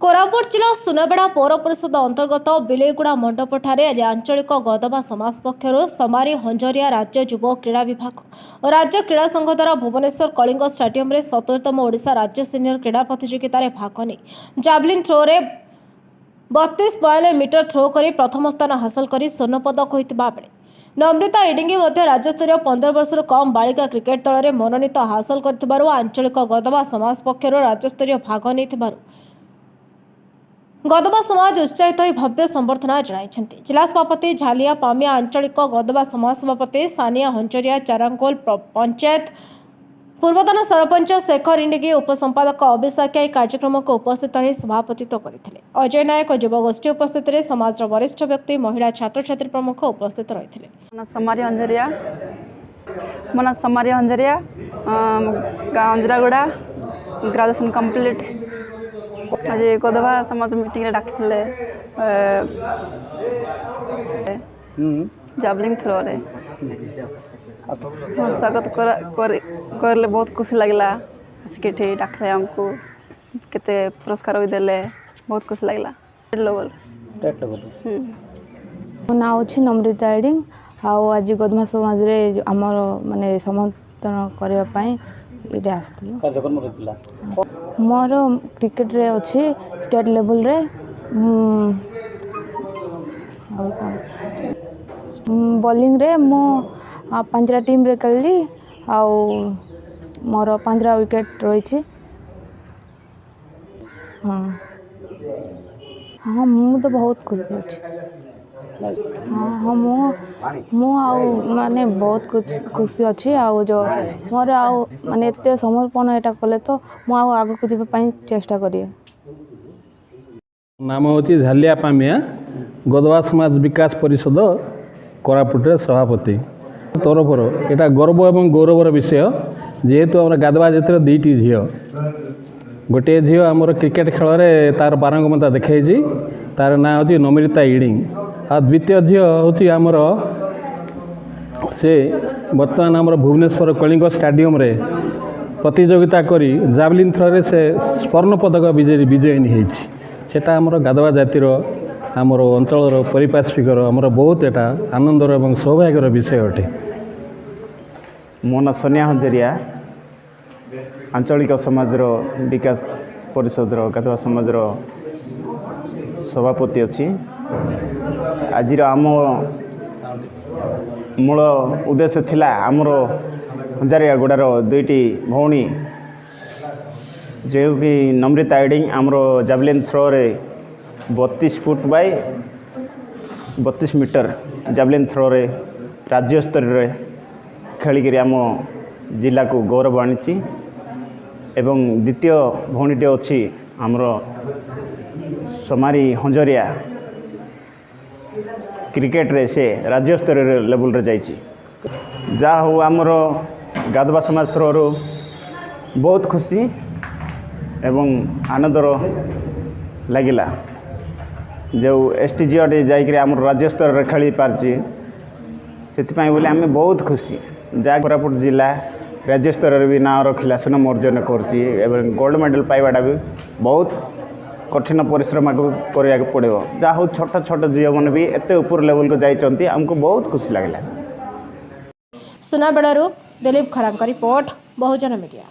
कोरापुट जिला सुनाबेड़ा पौर परिषद अंतर्गत बिलेगुड़ा मंडपठारे आज आंचलिक गदबा समाज पक्षर समारी हंजरिया राज्य युव क्रीड़ा विभाग और राज्य क्रीड़ा संघ द्वारा भुवनेश्वर कलिंग स्टेडियम में 17तम ओडिशा राज्य सिनियर क्रीड़ा प्रतियोगितार भाग नहीं जावलिन थ्रो रे 32-92 मीटर थ्रो कर प्रथम स्थान हासिल कर स्वर्ण पदक होता बेले नम्रता इडिंगी राज्यस्तरीय 15 वर्ष कम बालिका क्रिकेट दल में मनोनीत हासिल कर आंचलिक गदबा समाज पक्षर राज्यस्तरीय भाग नहीं गदबा समाज उत्साहित हो भव्य संबर्धना जणाइछन्ति। जिला सभापति झालिया पामिया आंचलिक गदबा समाज सभापति सानिया हंचरिया चारांकोल पंचायत पूर्वतन सरपंच शेखर इंडिगी उपसंपादक अभिषेक कार्यक्रम को उपस्थित रही सभापतित्व करते अजय नायक युवगोष्ठी उपस्थित समाज वरिष्ठ व्यक्ति महिला छात्र छात्री प्रमुख उपस्थित रही समारी हंजरिया अंजरागुड़ा ग्रेजुएशन कंप्लीट आज गदबा समाज मीटिंग डाकिले जावलिन थ्रो रे स्वागत करले बहुत खुशी लगला के डाकले हमको केते पुरस्कार भी देले बहुत खुशी लगला स्टेट लेवल मो ना अछि नम्रता एडिंग आज गदमा समाज रे हमर माने समर्थन करबा पई इडे आस्तु कार्यक्रम रखला मोर क्रिकेट रे अच्छी स्टेट लेवल रे बॉलिंग रे मो 5 टीम रे कली आउ मोर 15 विकेट रही हाँ हाँ मु तो बहुत खुशी अच्छी हाँ हाँ मु माने बहुत खुशी अच्छी जो मोर माने एते समर्पण एटा कले तो मु आग को जीवा पई चेष्टा करिए। नाम होची झालिया पामिया गदबा समाज विकास परिषद कोरापुट सभापति तरफर एटा गर्व एवं गौरवर विषय जेहेतु आम गादवा जातिर दुईटी झील गोटे झील आमर क्रिकेट खेल में तार पारंगमता देखी तार ना होची नम्रता इडिंग आ द्वितीय झील होची आमर से बर्तमान आमर भुवनेश्वर कलिंग स्टेडियम रे प्रतियोगिता करी जावलिन थ्रो रे से स्वर्ण पदक विजयिनी होती सेटा आमर गादवा जातिर आमर अंचल परिपार्श्विकर आमर बहुत एटा आनंदर एवं सौभाग्यर विषय अटे। मो ना सोनिया हंजरिया आंचलिक समाज विकास परिषद गादवा समाज सभापति अच्छी आज आम मूल उद्देश्य थिला आमर हंजारिया गुड़ार दुईटी भौणी जो कि नम्रता एडिंग आमर जावलिन थ्रो रे 32 foot by 32 metre javelin throw रे राज्य स्तर रे खेलिक आम जिला को गौरव आनी एवं द्वितीय भौणीटे अच्छी आमर समारी हंजरिया क्रिकेट रे से राज्य स्तर लेवल रे जाइछि जा हो आमर गादवा समाज थ्रो बहुत खुशी एवं आनंदर लगिला जो एसटीजीआर जाइए आम राज्य स्तर रे खेली पार्ची से बोले आम बहुत खुशी जा कोरापुट जिला राज्य स्तर भी ना रखिला सुनाम अर्जन कर गोल्ड मेडल पाइबाटा भी बहुत कठिन परिश्रम करा पड़ो जहाँ हूँ छोट छोट झील मैंने भी एत ऊपर लेवल को जाइए आमको बहुत खुशी लगला। सुनाबेड़ारू दिलीप खरांका रिपोर्ट बहुजन मीडिया।